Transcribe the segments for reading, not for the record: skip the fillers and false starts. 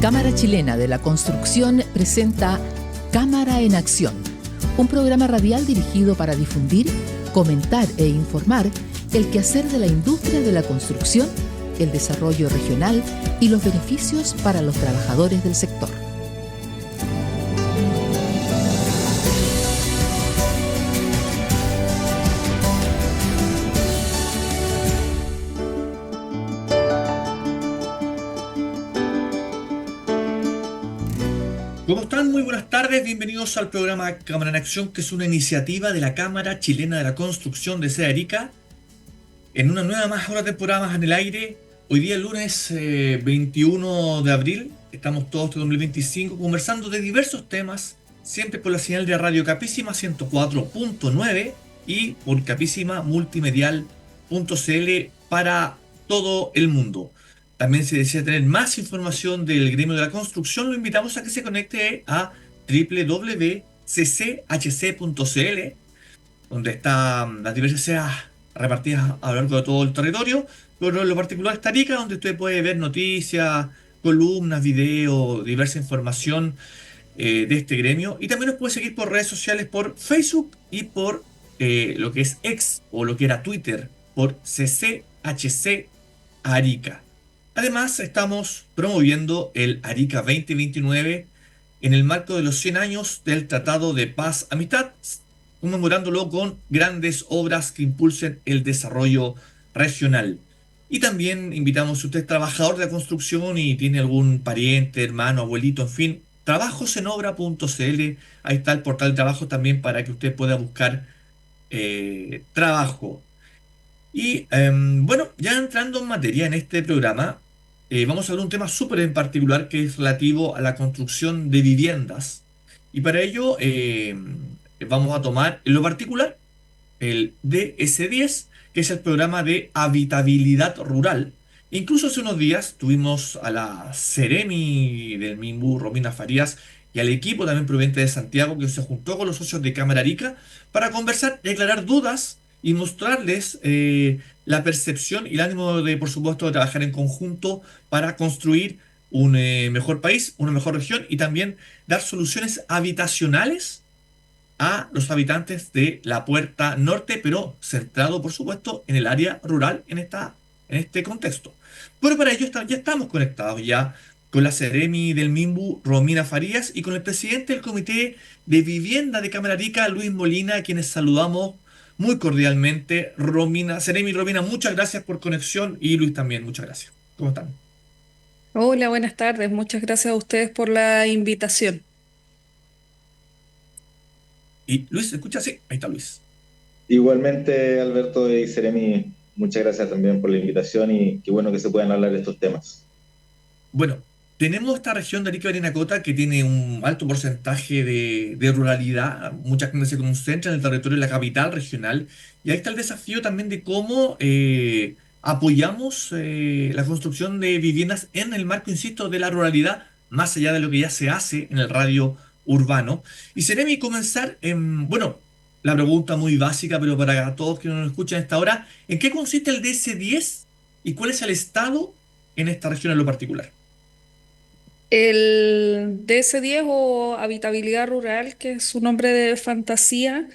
Cámara Chilena de la Construcción presenta Cámara en Acción, un programa radial dirigido para difundir, comentar e informar el quehacer de la industria de la construcción, el desarrollo regional y los beneficios para los trabajadores del sector. ¿Cómo están? Muy buenas tardes, bienvenidos al programa Cámara en Acción, que es una iniciativa de la Cámara Chilena de la Construcción de sede Arica, en una nueva temporada más en el aire. Hoy día, lunes 21 de abril, estamos todos de 2025 conversando de diversos temas, siempre por la señal de Radio Capísima 104.9 y por capísimamultimedial.cl para todo el mundo. También, si desea tener más información del gremio de la construcción, lo invitamos a que se conecte a www.cchc.cl, donde están las diversas sedes repartidas a lo largo de todo el territorio, pero en lo particular está Arica, donde usted puede ver noticias, columnas, videos, diversa información de este gremio. Y también nos puede seguir por redes sociales, por Facebook y por lo que es X o lo que era Twitter, por CCHC Arica. Además, estamos promoviendo el Arica 2029 en el marco de los 100 años del Tratado de Paz Amistad, conmemorándolo con grandes obras que impulsen el desarrollo regional. Y también invitamos, si usted es trabajador de la construcción y tiene algún pariente, hermano, abuelito, en fin, trabajosenobra.cl, ahí está el portal de trabajo también para que usted pueda buscar trabajo. Y bueno, ya entrando en materia en este programa, vamos a hablar de un tema súper en particular que es relativo a la construcción de viviendas. Y para ello vamos a tomar en lo particular el DS10, que es el programa de habitabilidad rural. Incluso hace unos días tuvimos a la Seremi del Minbu, Romina Farías, y al equipo también proveniente de Santiago, que se juntó con los socios de Cámara Arica para conversar y aclarar dudas y mostrarles la percepción y el ánimo de, por supuesto, de trabajar en conjunto para construir un mejor país, una mejor región y también dar soluciones habitacionales a los habitantes de la Puerta Norte, pero centrado, por supuesto, en el área rural en este contexto. Pero para ello ya estamos conectados ya con la Seremi del Minbu, Romina Farías, y con el presidente del Comité de Vivienda de Cámara Arica, Luis Molina, a quienes saludamos muy cordialmente. Romina, Seremi, Romina, muchas gracias por conexión, y Luis también, muchas gracias. ¿Cómo están? Hola, buenas tardes. Muchas gracias a ustedes por la invitación. Y Luis, ¿se escucha? Sí, ahí está Luis. Igualmente, Alberto y Seremi, muchas gracias también por la invitación y qué bueno que se puedan hablar de estos temas. Bueno, tenemos esta región de Arica y Parinacota que tiene un alto porcentaje de ruralidad. Mucha gente se concentra en el territorio de la capital regional. Y ahí está el desafío también de cómo apoyamos la construcción de viviendas en el marco, insisto, de la ruralidad, más allá de lo que ya se hace en el radio urbano. Y Seremi, comenzar bueno, la pregunta muy básica, pero para todos que nos escuchan a esta hora, ¿en qué consiste el DS10 y cuál es el estado en esta región en lo particular? El DS10 o habitabilidad rural, que es su nombre de fantasía,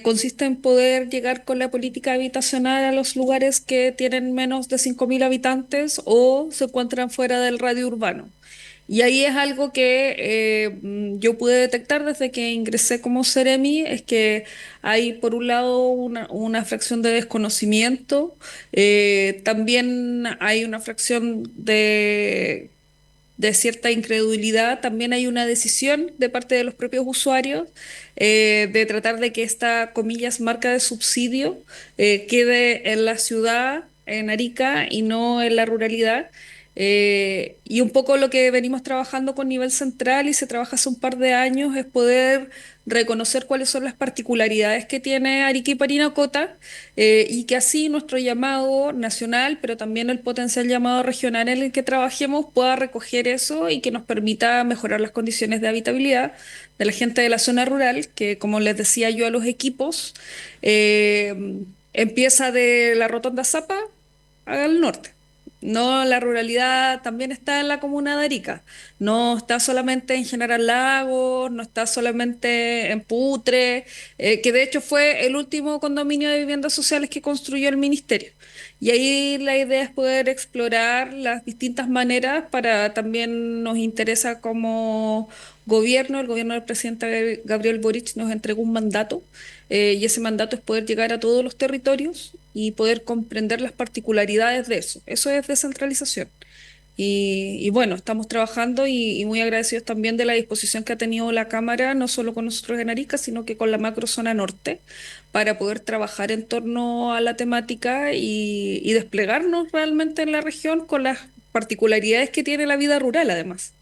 consiste en poder llegar con la política habitacional a los lugares que tienen menos de 5.000 habitantes o se encuentran fuera del radio urbano. Y ahí es algo que yo pude detectar desde que ingresé como Seremi, es que hay por un lado una fracción de desconocimiento, también hay una fracción de cierta incredulidad, también hay una decisión de parte de los propios usuarios de tratar de que esta, comillas, marca de subsidio quede en la ciudad, en Arica, y no en la ruralidad. Y un poco lo que venimos trabajando con nivel central y se trabaja hace un par de años es poder reconocer cuáles son las particularidades que tiene Arica y Parinacota y que así nuestro llamado nacional, pero también el potencial llamado regional en el que trabajemos pueda recoger eso y que nos permita mejorar las condiciones de habitabilidad de la gente de la zona rural, que como les decía yo a los equipos, empieza de la Rotonda Zapa al norte. No, la ruralidad también está en la comuna de Arica. No está solamente en General Lagos, no está solamente en Putre, que de hecho fue el último condominio de viviendas sociales que construyó el ministerio. Y ahí la idea es poder explorar las distintas maneras para también nos interesa como gobierno, el gobierno del presidente Gabriel Boric nos entregó un mandato y ese mandato es poder llegar a todos los territorios y poder comprender las particularidades de eso. Eso es descentralización. Y bueno, estamos trabajando y muy agradecidos también de la disposición que ha tenido la Cámara, no solo con nosotros en Arica, sino que con la macrozona norte, para poder trabajar en torno a la temática y desplegarnos realmente en la región con las particularidades que tiene la vida rural, además.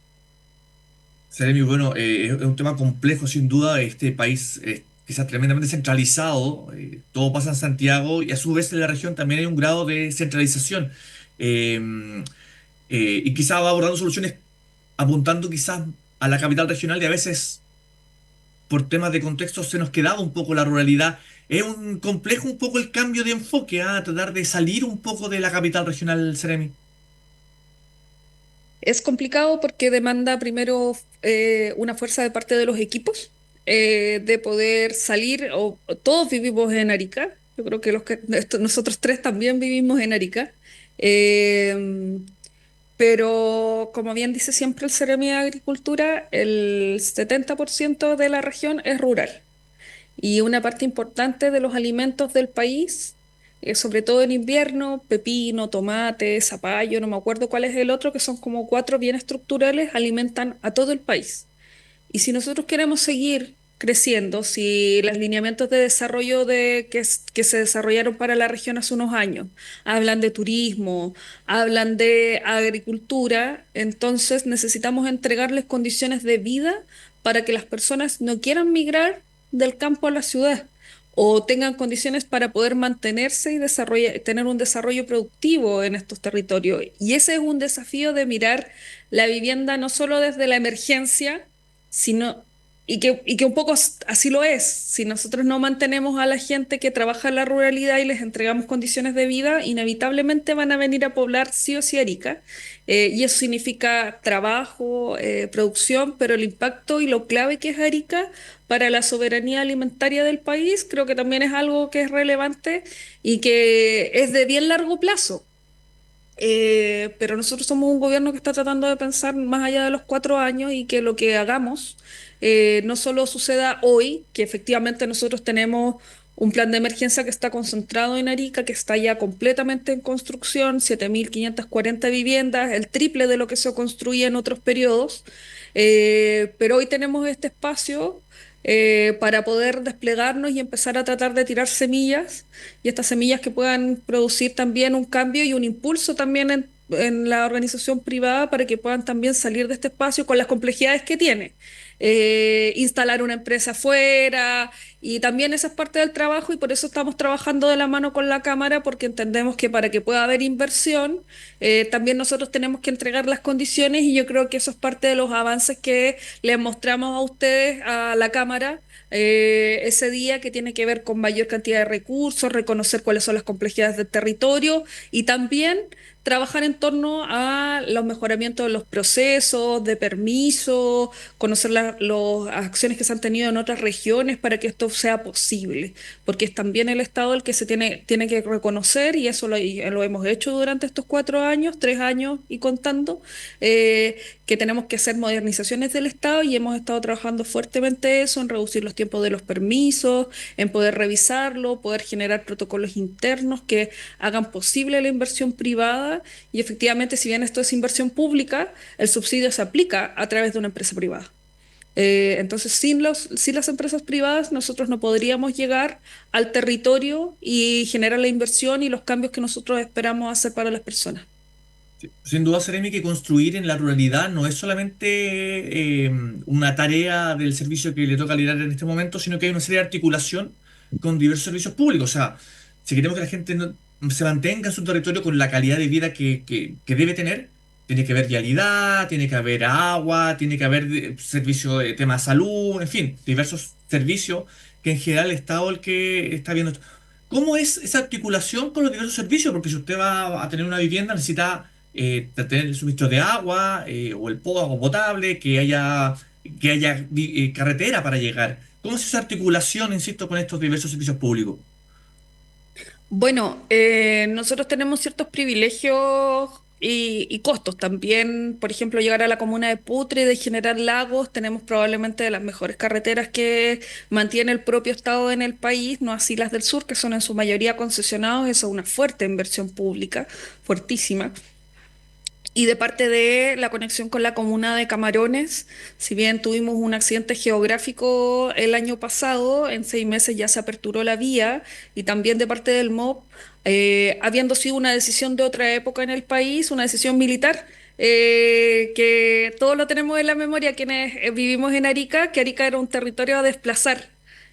Seremi, bueno, es un tema complejo sin duda. Este país es quizás tremendamente centralizado. Todo pasa en Santiago y a su vez en la región también hay un grado de centralización. Eh, y quizás va abordando soluciones apuntando quizás a la capital regional y a veces por temas de contexto se nos quedaba un poco la ruralidad. Es un complejo un poco el cambio de enfoque, a tratar de salir un poco de la capital regional, Seremi. Es complicado porque demanda primero una fuerza de parte de los equipos, de poder salir, o todos vivimos en Arica, yo creo que, nosotros tres también vivimos en Arica, eh, pero como bien dice siempre el Ceremi de Agricultura, el 70% de la región es rural. Y una parte importante de los alimentos del país, sobre todo en invierno, pepino, tomate, zapallo, no me acuerdo cuál es el otro, que son como cuatro bien estructurales, alimentan a todo el país. Y si nosotros queremos seguir creciendo, si los lineamientos de desarrollo que se desarrollaron para la región hace unos años hablan de turismo, hablan de agricultura, entonces necesitamos entregarles condiciones de vida para que las personas no quieran migrar del campo a la ciudad o tengan condiciones para poder mantenerse y tener un desarrollo productivo en estos territorios. Y ese es un desafío de mirar la vivienda no solo desde la emergencia, sino, y que un poco así lo es. Si nosotros no mantenemos a la gente que trabaja en la ruralidad y les entregamos condiciones de vida, inevitablemente van a venir a poblar sí o sí Arica. Y eso significa trabajo, producción, pero el impacto y lo clave que es Arica para la soberanía alimentaria del país, creo que también es algo que es relevante y que es de bien largo plazo. Pero nosotros somos un gobierno que está tratando de pensar más allá de los 4 años y que lo que hagamos no solo suceda hoy, que efectivamente nosotros tenemos un plan de emergencia que está concentrado en Arica, que está ya completamente en construcción, 7.540 viviendas, el triple de lo que se construye en otros periodos, pero hoy tenemos este espacio para poder desplegarnos y empezar a tratar de tirar semillas y estas semillas que puedan producir también un cambio y un impulso también en la organización privada para que puedan también salir de este espacio con las complejidades que tiene. Instalar una empresa afuera y también esa es parte del trabajo y por eso estamos trabajando de la mano con la Cámara porque entendemos que para que pueda haber inversión también nosotros tenemos que entregar las condiciones y yo creo que eso es parte de los avances que les mostramos a ustedes, a la Cámara, ese día que tiene que ver con mayor cantidad de recursos, reconocer cuáles son las complejidades del territorio y también trabajar en torno a los mejoramientos de los procesos, de permiso, conocer las acciones que se han tenido en otras regiones para que esto sea posible, porque es también el Estado el que tiene que reconocer y eso lo hemos hecho durante estos 4 años, 3 años y contando, que tenemos que hacer modernizaciones del Estado y hemos estado trabajando fuertemente eso, en reducir los tiempos de los permisos, en poder revisarlo, poder generar protocolos internos que hagan posible la inversión privada y efectivamente, si bien esto es inversión pública, el subsidio se aplica a través de una empresa privada. Entonces, sin las empresas privadas, nosotros no podríamos llegar al territorio y generar la inversión y los cambios que nosotros esperamos hacer para las personas. Sí, sin duda, Seremi, que construir en la ruralidad no es solamente una tarea del servicio que le toca liderar en este momento, sino que hay una serie de articulación con diversos servicios públicos. O sea, si queremos que la gente se mantenga en su territorio con la calidad de vida que debe tener, tiene que haber vialidad, tiene que haber agua, tiene que haber servicio de tema de salud, en fin, diversos servicios que en general el Estado es el que está viendo. ¿Cómo es esa articulación con los diversos servicios? Porque si usted va a tener una vivienda, necesita tener el suministro de agua o el agua potable, que haya carretera para llegar. ¿Cómo es esa articulación, insisto, con estos diversos servicios públicos? Bueno, nosotros tenemos ciertos privilegios y costos también. Por ejemplo, llegar a la comuna de Putre y de General Lagos, tenemos probablemente de las mejores carreteras que mantiene el propio Estado en el país, no así las del sur, que son en su mayoría concesionados. Eso es una fuerte inversión pública, fuertísima. Y de parte de la conexión con la comuna de Camarones, si bien tuvimos un accidente geográfico el año pasado, en 6 meses ya se aperturó la vía, y también de parte del MOP, habiendo sido una decisión de otra época en el país, una decisión militar, que todos lo tenemos en la memoria quienes vivimos en Arica, que Arica era un territorio a desplazar.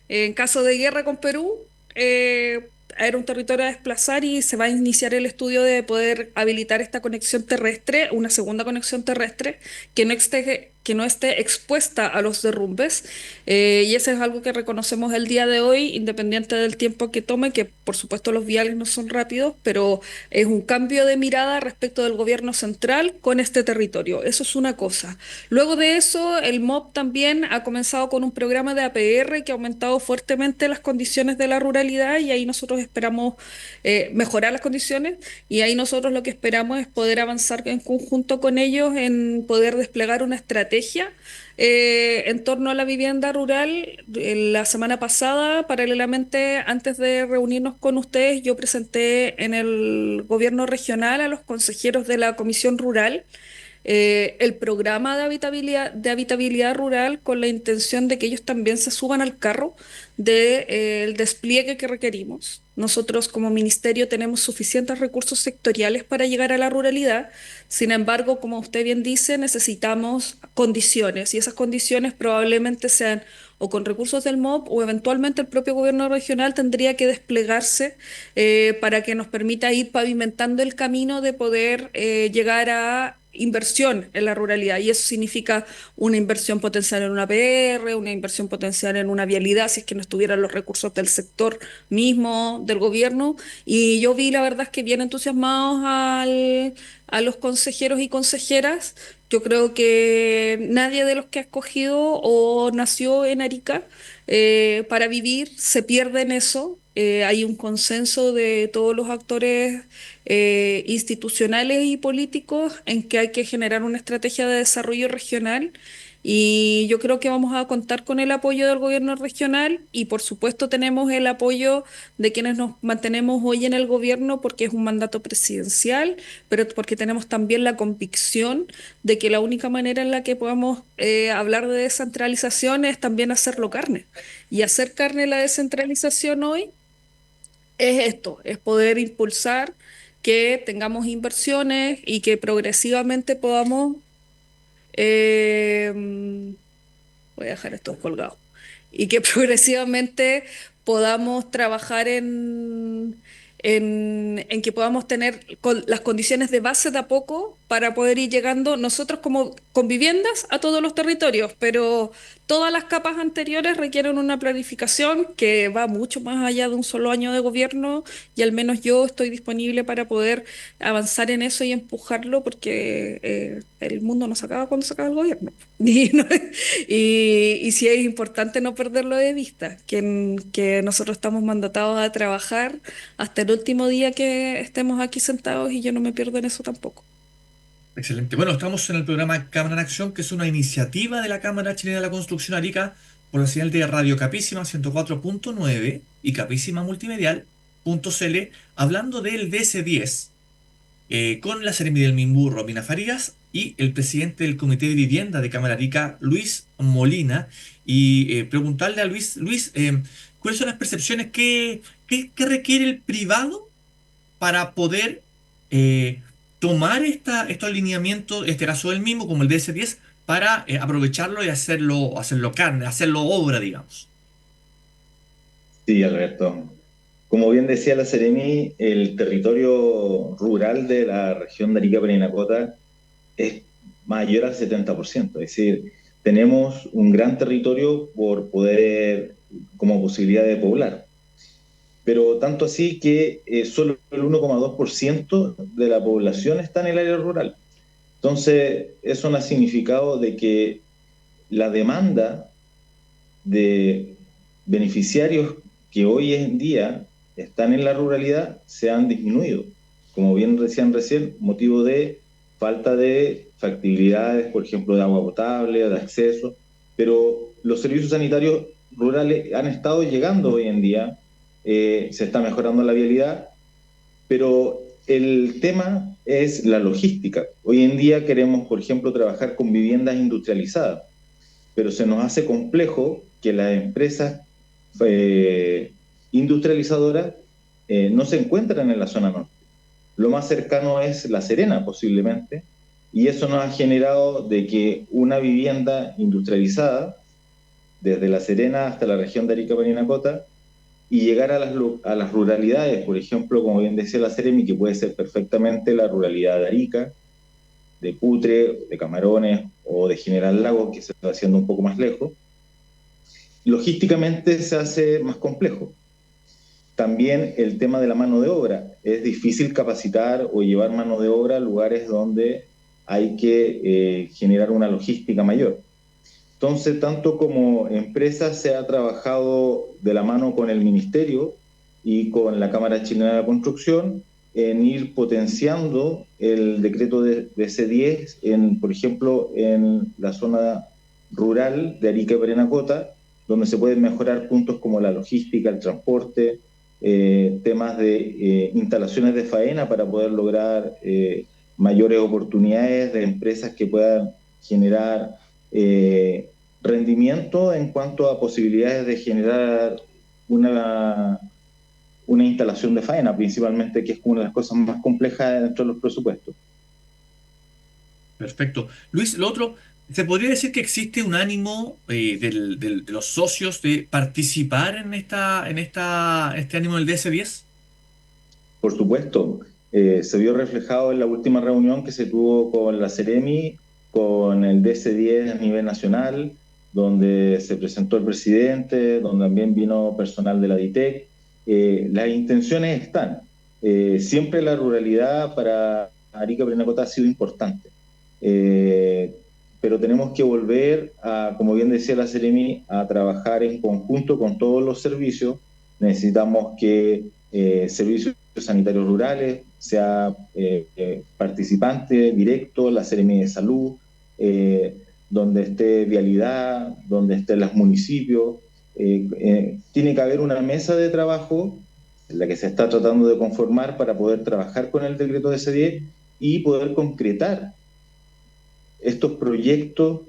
En caso de guerra con Perú, era un territorio a desplazar y se va a iniciar el estudio de poder habilitar esta conexión terrestre, una segunda conexión terrestre que no esté expuesta a los derrumbes. Y eso es algo que reconocemos el día de hoy, independiente del tiempo que tome, que por supuesto los viales no son rápidos, pero es un cambio de mirada respecto del gobierno central con este territorio. Eso es una cosa. Luego de eso, el MOP también ha comenzado con un programa de APR que ha aumentado fuertemente las condiciones de la ruralidad, y ahí nosotros esperamos mejorar las condiciones, y ahí nosotros lo que esperamos es poder avanzar en conjunto con ellos en poder desplegar una estrategia en torno a la vivienda rural. La semana pasada, paralelamente, antes de reunirnos con ustedes, yo presenté en el gobierno regional a los consejeros de la Comisión Rural el programa de habitabilidad rural, con la intención de que ellos también se suban al carro del despliegue que requerimos. Nosotros como ministerio tenemos suficientes recursos sectoriales para llegar a la ruralidad. Sin embargo, como usted bien dice, necesitamos condiciones, y esas condiciones probablemente sean o con recursos del MOP, o eventualmente el propio gobierno regional tendría que desplegarse para que nos permita ir pavimentando el camino de poder llegar a inversión en la ruralidad. Y eso significa una inversión potencial en una PR, una inversión potencial en una vialidad, si es que no estuvieran los recursos del sector mismo, del gobierno. Y yo vi, la verdad es que bien entusiasmados a los consejeros y consejeras. Yo creo que nadie de los que ha escogido o nació en Arica para vivir se pierde en eso. Hay un consenso de todos los actores institucionales y políticos en que hay que generar una estrategia de desarrollo regional, y yo creo que vamos a contar con el apoyo del gobierno regional, y por supuesto tenemos el apoyo de quienes nos mantenemos hoy en el gobierno, porque es un mandato presidencial, pero porque tenemos también la convicción de que la única manera en la que podamos hablar de descentralización es también hacerlo carne. Y hacer carne la descentralización hoy es esto, es poder impulsar que tengamos inversiones y que progresivamente podamos, eh, voy a dejar esto colgado, y que progresivamente podamos trabajar en que podamos tener las condiciones de base de a poco para poder ir llegando nosotros como con viviendas a todos los territorios, pero todas las capas anteriores requieren una planificación que va mucho más allá de un solo año de gobierno, y al menos yo estoy disponible para poder avanzar en eso y empujarlo, porque el mundo no se acaba cuando se acaba el gobierno. Y, y sí es importante no perderlo de vista, que nosotros estamos mandatados a trabajar hasta el último día que estemos aquí sentados, y yo no me pierdo en eso tampoco. Excelente. Bueno, estamos en el programa Cámara en Acción, que es una iniciativa de la Cámara Chilena de la Construcción Arica por la señal de Radio Capísima 104.9 y Capísima Multimedial.cl, hablando del DC10, con la seremi del Minbu, Romina Farías, y el presidente del Comité de Vivienda de Cámara Arica, Luis Molina, y preguntarle a Luis, ¿cuáles son las percepciones que requiere el privado para poder eh, tomar estos alineamientos, en este caso del mismo, como el DS10, para aprovecharlo y hacerlo carne, hacerlo obra, digamos? Sí, Alberto. Como bien decía la Seremi, el territorio rural de la región de Arica Parinacota es mayor al 70%. Es decir, tenemos un gran territorio por poder, como posibilidad de poblar. pero tanto así que solo el 1,2% de la población está en el área rural. Entonces, eso no ha significado de que la demanda de beneficiarios que hoy en día están en la ruralidad se han disminuido. Como bien decían recién, motivo de falta de factibilidades, por ejemplo, de agua potable, de acceso, pero los servicios sanitarios rurales han estado llegando hoy en día, se está mejorando la vialidad, pero el tema es la logística. Hoy en día queremos, por ejemplo, trabajar con viviendas industrializadas, pero se nos hace complejo que las empresas eh, industrializadoras no se encuentran en la zona norte. Lo más cercano es La Serena, posiblemente, y eso nos ha generado de que una vivienda industrializada, desde La Serena hasta la región de Arica Parinacota, y llegar a las ruralidades, por ejemplo, como bien decía la Seremi, que puede ser perfectamente la ruralidad de Arica, de Putre, de Camarones o de General Lago, que se está haciendo un poco más lejos, logísticamente se hace más complejo. También el tema de la mano de obra. Es difícil capacitar o llevar mano de obra a lugares donde hay que generar una logística mayor. Entonces, tanto como empresa se ha trabajado de la mano con el Ministerio y con la Cámara Chilena de la Construcción en ir potenciando el decreto de C10, por ejemplo, en la zona rural de Arica y Parinacota, donde se pueden mejorar puntos como la logística, el transporte, temas de instalaciones de faena para poder lograr mayores oportunidades de empresas que puedan generar rendimiento en cuanto a posibilidades de generar una, una instalación de faena, principalmente, que es una de las cosas más complejas dentro de los presupuestos. Perfecto. Luis, lo otro, ¿se podría decir que existe un ánimo de los socios de participar en este ánimo del DS10? Por supuesto, se vio reflejado en la última reunión que se tuvo con la Ceremi, con el DC10 a nivel nacional, donde se presentó el presidente, donde también vino personal de la DITEC. Las intenciones están. Siempre la ruralidad para Arica Parinacota ha sido importante. Eh, pero tenemos que volver a, como bien decía la Ceremi, a trabajar en conjunto con todos los servicios. Necesitamos que servicios sanitarios rurales sea participante directo, la Seremi de Salud, donde esté vialidad, donde estén los municipios. Tiene que haber una mesa de trabajo en la que se está tratando de conformar para poder trabajar con el decreto de C10 y poder concretar estos proyectos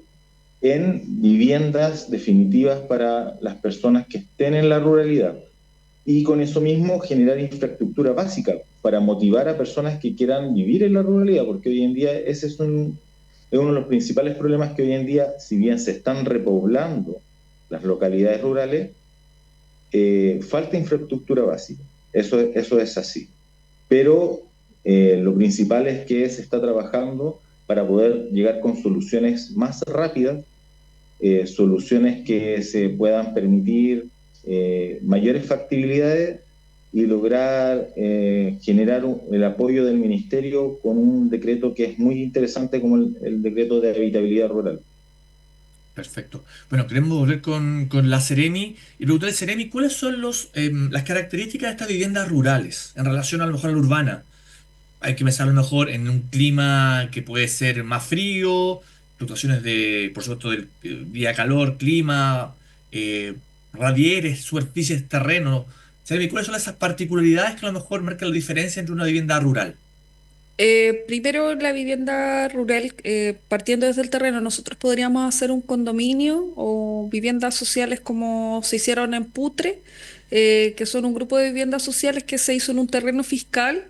en viviendas definitivas para las personas que estén en la ruralidad. Y con eso mismo generar infraestructura básica para motivar a personas que quieran vivir en la ruralidad, porque hoy en día ese es uno de los principales problemas, que hoy en día, si bien se están repoblando las localidades rurales, falta infraestructura básica. Eso es así. Pero lo principal es que se está trabajando para poder llegar con soluciones más rápidas, soluciones que se puedan permitir mayores factibilidades y lograr generar el apoyo del Ministerio con un decreto que es muy interesante, como el decreto de habitabilidad rural. Perfecto. Bueno, queremos volver con la Seremi y preguntarle, Seremi, ¿cuáles son las características de estas viviendas rurales en relación a lo mejor a la urbana? Hay que pensar a lo mejor en un clima que puede ser más frío, fluctuaciones de, por supuesto, del día calor, clima, radieres, superficies, terreno. Seremi, ¿cuáles son esas particularidades que a lo mejor marcan la diferencia entre una vivienda rural? Primero, la vivienda rural, partiendo desde el terreno, nosotros podríamos hacer un condominio o viviendas sociales como se hicieron en Putre, que son un grupo de viviendas sociales que se hizo en un terreno fiscal,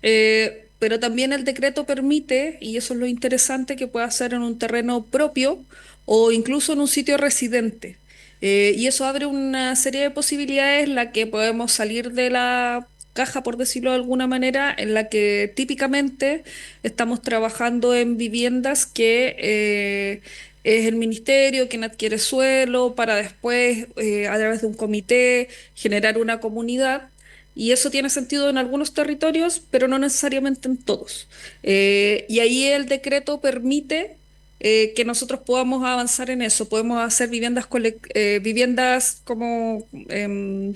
pero también el decreto permite, y eso es lo interesante, que pueda ser en un terreno propio o incluso en un sitio residente. Y eso abre una serie de posibilidades en la que podemos salir de la caja, por decirlo de alguna manera, en la que típicamente estamos trabajando en viviendas que es el ministerio quien adquiere suelo para después, a través de un comité, generar una comunidad. y eso tiene sentido en algunos territorios, pero no necesariamente en todos. Y ahí el decreto permite que nosotros podamos avanzar en eso. Podemos hacer viviendas como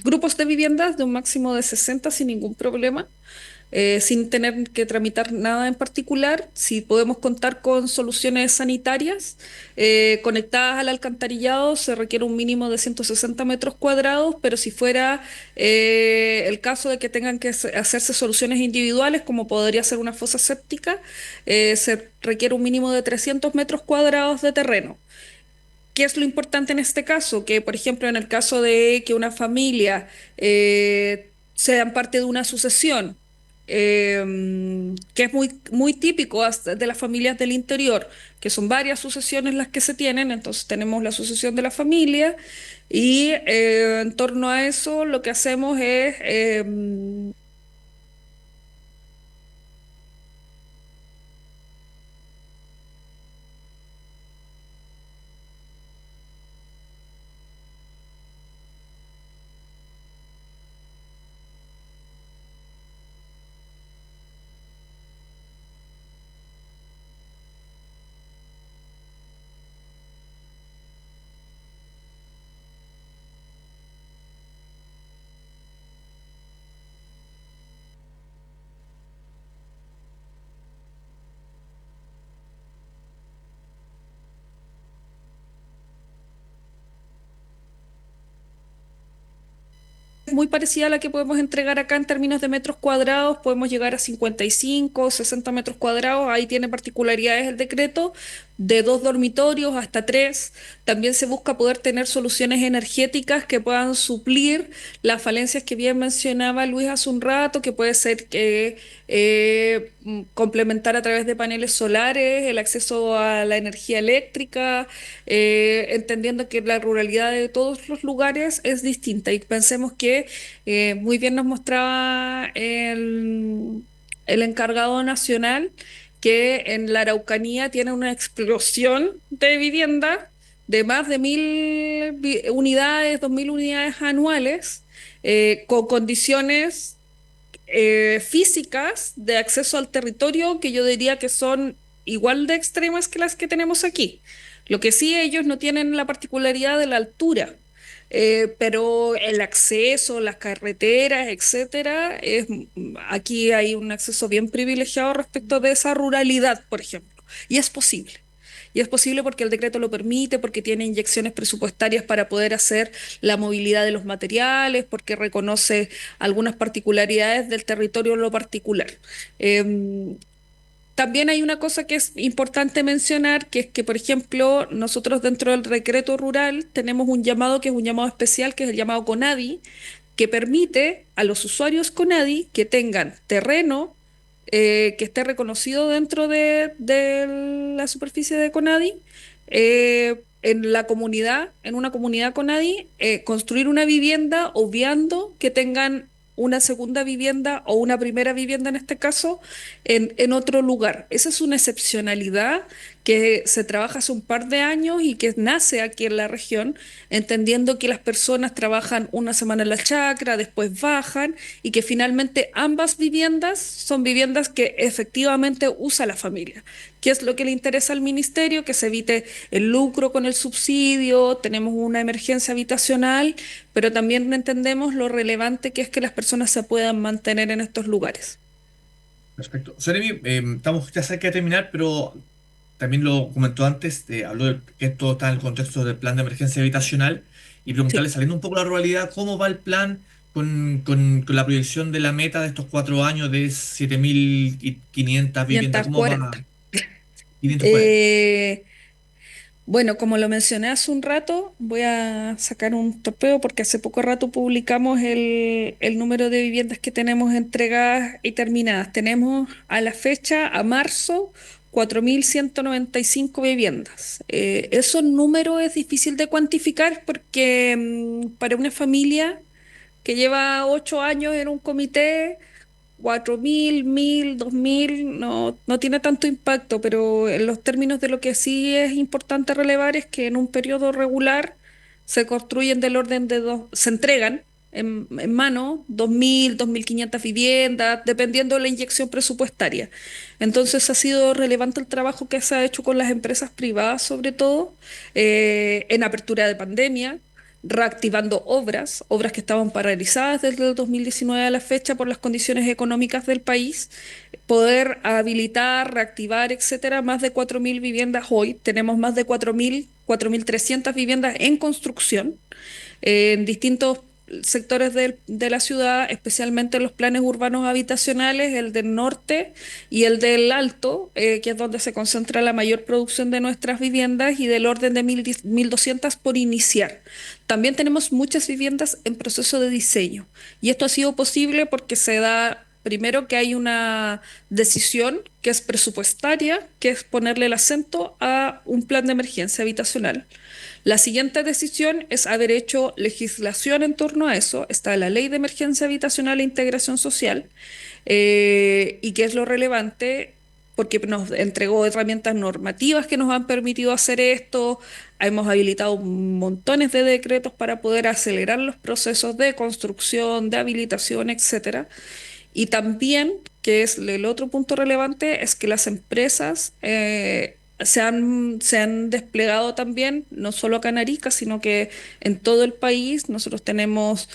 grupos de viviendas de un máximo de 60 sin ningún problema, sin tener que tramitar nada en particular. Si podemos contar con soluciones sanitarias conectadas al alcantarillado, se requiere un mínimo de 160 metros cuadrados, pero si fuera el caso de que tengan que hacerse soluciones individuales, como podría ser una fosa séptica, se requiere un mínimo de 300 metros cuadrados de terreno. ¿Qué es lo importante en este caso? Que, por ejemplo, en el caso de que una familia sean parte de una sucesión, que es muy típico hasta de las familias del interior, que son varias sucesiones las que se tienen, entonces tenemos la sucesión de la familia y en torno a eso lo que hacemos es muy parecida a la que podemos entregar acá en términos de metros cuadrados, podemos llegar a 55, 60 metros cuadrados, ahí tiene particularidades el decreto, de 2 dormitorios hasta 3. También se busca poder tener soluciones energéticas que puedan suplir las falencias que bien mencionaba Luis hace un rato, que puede ser que complementar a través de paneles solares el acceso a la energía eléctrica, entendiendo que la ruralidad de todos los lugares es distinta y pensemos que muy bien nos mostraba el encargado nacional que en la Araucanía tiene una explosión de vivienda de más de 1.000 unidades, 2.000 unidades anuales, con condiciones físicas de acceso al territorio que yo diría que son igual de extremas que las que tenemos aquí. Lo que sí ellos no tienen la particularidad de la altura, pero el acceso, las carreteras, etcétera, aquí hay un acceso bien privilegiado respecto de esa ruralidad, por ejemplo, y es posible. Y es posible porque el decreto lo permite, porque tiene inyecciones presupuestarias para poder hacer la movilidad de los materiales, porque reconoce algunas particularidades del territorio en lo particular. Eh, También hay una cosa que es importante mencionar, que es que, por ejemplo, nosotros dentro del decreto rural tenemos un llamado que es un llamado especial, que es el llamado CONADI, que permite a los usuarios CONADI que tengan terreno que esté reconocido dentro de la superficie de CONADI, en la comunidad, en una comunidad CONADI, construir una vivienda obviando que tengan una segunda vivienda o una primera vivienda en este caso en otro lugar. Esa es una excepcionalidad que se trabaja hace un par de años y que nace aquí en la región, entendiendo que las personas trabajan una semana en la chacra, después bajan y que finalmente ambas viviendas son viviendas que efectivamente usa la familia. ¿Qué es lo que le interesa al ministerio? Que se evite el lucro con el subsidio, tenemos una emergencia habitacional, pero también entendemos lo relevante que es que las personas se puedan mantener en estos lugares. Perfecto. Seremi, estamos ya cerca de terminar, pero también lo comentó antes, habló de que esto está en el contexto del plan de emergencia habitacional y preguntarle, Sí, saliendo un poco de la ruralidad, ¿cómo va el plan con la proyección de la meta de estos 4 años de 7.500 viviendas? ¿Cómo va? 540. 540. Eh, Bueno, como lo mencioné hace un rato, voy a sacar un topeo porque hace poco rato publicamos el número de viviendas que tenemos entregadas y terminadas. Tenemos a la fecha, a marzo, 4.195 viviendas. Esos números es difícil de cuantificar porque para una familia que lleva 8 años en un comité, 4.000, 1.000, 2.000, no tiene tanto impacto, pero en los términos de lo que sí es importante relevar es que en un periodo regular se construyen del orden de dos, se entregan en mano, 2.000, 2.500 viviendas, dependiendo de la inyección presupuestaria. Entonces ha sido relevante el trabajo que se ha hecho con las empresas privadas, sobre todo, en apertura de pandemia, reactivando obras que estaban paralizadas desde el 2019 a la fecha por las condiciones económicas del país, poder habilitar, reactivar, etcétera, más de 4.000 viviendas hoy. Tenemos más de 4.300 viviendas en construcción en distintos sectores de la ciudad, especialmente los planes urbanos habitacionales, el del norte y el del alto, que es donde se concentra la mayor producción de nuestras viviendas y del orden de 1.200 por iniciar. También tenemos muchas viviendas en proceso de diseño y esto ha sido posible porque se da. Primero que hay una decisión que es presupuestaria, que es ponerle el acento a un plan de emergencia habitacional. La siguiente decisión es haber hecho legislación en torno a eso. Está la Ley de Emergencia Habitacional e Integración Social, y que es lo relevante porque nos entregó herramientas normativas que nos han permitido hacer esto. Hemos habilitado montones de decretos para poder acelerar los procesos de construcción, de habilitación, etcétera. Y también, que es el otro punto relevante, es que las empresas se han desplegado también, no solo acá en Arica, sino que en todo el país. Nosotros hemos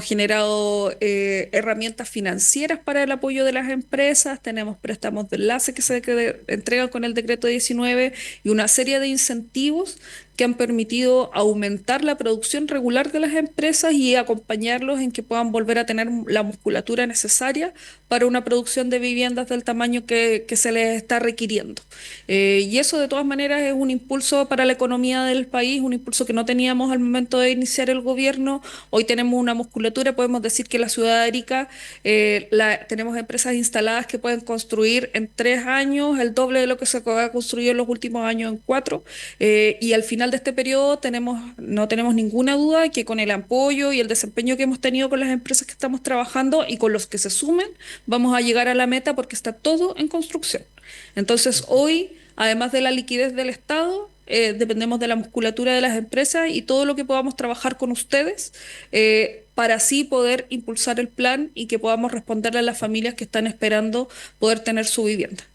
generado herramientas financieras para el apoyo de las empresas, tenemos préstamos de enlace que se entregan con el decreto 19 y una serie de incentivos que han permitido aumentar la producción regular de las empresas y acompañarlos en que puedan volver a tener la musculatura necesaria para una producción de viviendas del tamaño que se les está requiriendo. Y eso de todas maneras es un impulso para la economía del país, un impulso que no teníamos al momento de iniciar el gobierno. Hoy tenemos una musculatura, podemos decir que la ciudad de Arica tenemos empresas instaladas que pueden construir en 3 años el doble de lo que se ha construido en los últimos años en 4, y al final de este periodo no tenemos ninguna duda que con el apoyo y el desempeño que hemos tenido con las empresas que estamos trabajando y con los que se sumen, vamos a llegar a la meta porque está todo en construcción. Entonces hoy, además de la liquidez del Estado, dependemos de la musculatura de las empresas y todo lo que podamos trabajar con ustedes para así poder impulsar el plan y que podamos responderle a las familias que están esperando poder tener su vivienda.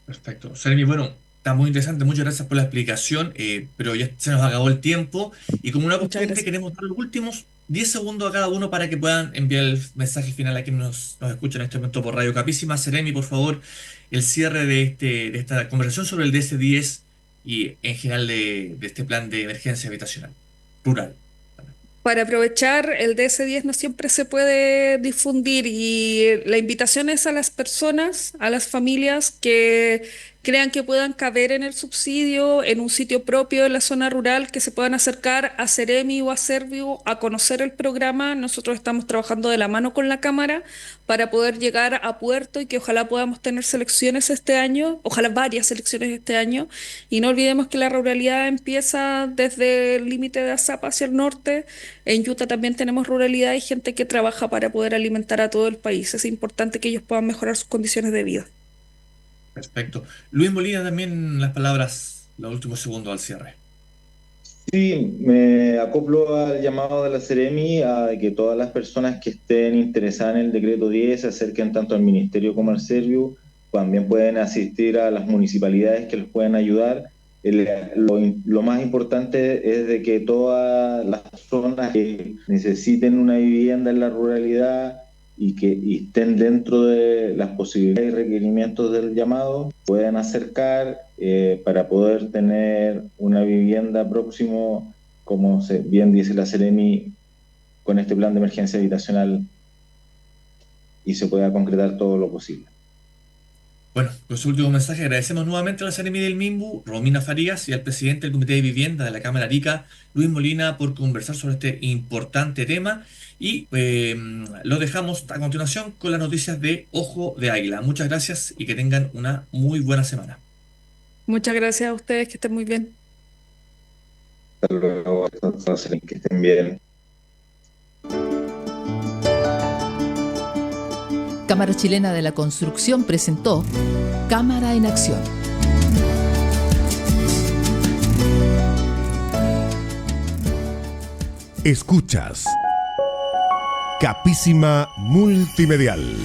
Perfecto. Seremi, bueno, está muy interesante, muchas gracias por la explicación, pero ya se nos acabó el tiempo y como una Muchas costumbre gracias. queremos dar los últimos 10 segundos a cada uno para que puedan enviar el mensaje final a quienes nos escuchan en este momento por Radio Capísima. Seremi, por favor, el cierre de esta conversación sobre el DS-10 y en general de este plan de emergencia habitacional rural. Para aprovechar, el DS-10 no siempre se puede difundir y la invitación es a las personas, a las familias que crean que puedan caber en el subsidio, en un sitio propio de la zona rural, que se puedan acercar a Ceremi o a Servio a conocer el programa. Nosotros estamos trabajando de la mano con la Cámara para poder llegar a puerto y que ojalá podamos tener selecciones este año, ojalá varias selecciones este año. Y no olvidemos que la ruralidad empieza desde el límite de Azapa hacia el norte. En Utah también tenemos ruralidad y gente que trabaja para poder alimentar a todo el país. Es importante que ellos puedan mejorar sus condiciones de vida. Perfecto. Luis Molina, también las palabras, los últimos segundos al cierre. Sí, me acoplo al llamado de la Ceremi a que todas las personas que estén interesadas en el decreto 10 se acerquen tanto al Ministerio como al Serviu. También pueden asistir a las municipalidades que les pueden ayudar. Lo más importante es de que todas las personas que necesiten una vivienda en la ruralidad y que estén dentro de las posibilidades y requerimientos del llamado, pueden acercar para poder tener una vivienda próximo, como bien dice la Ceremi, con este plan de emergencia habitacional y se pueda concretar todo lo posible. Bueno, con su último mensaje agradecemos nuevamente a la Seremi del Minbu, Romina Farías, y al presidente del Comité de Vivienda de la Cámara Arica, Luis Molina, por conversar sobre este importante tema. Y lo dejamos a continuación con las noticias de Ojo de Águila. Muchas gracias y que tengan una muy buena semana. Muchas gracias a ustedes, que estén muy bien. Hasta luego, que estén bien. Cámara Chilena de la Construcción presentó Cámara en Acción. Escuchas Capísima Multimedial.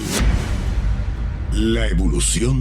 La evolución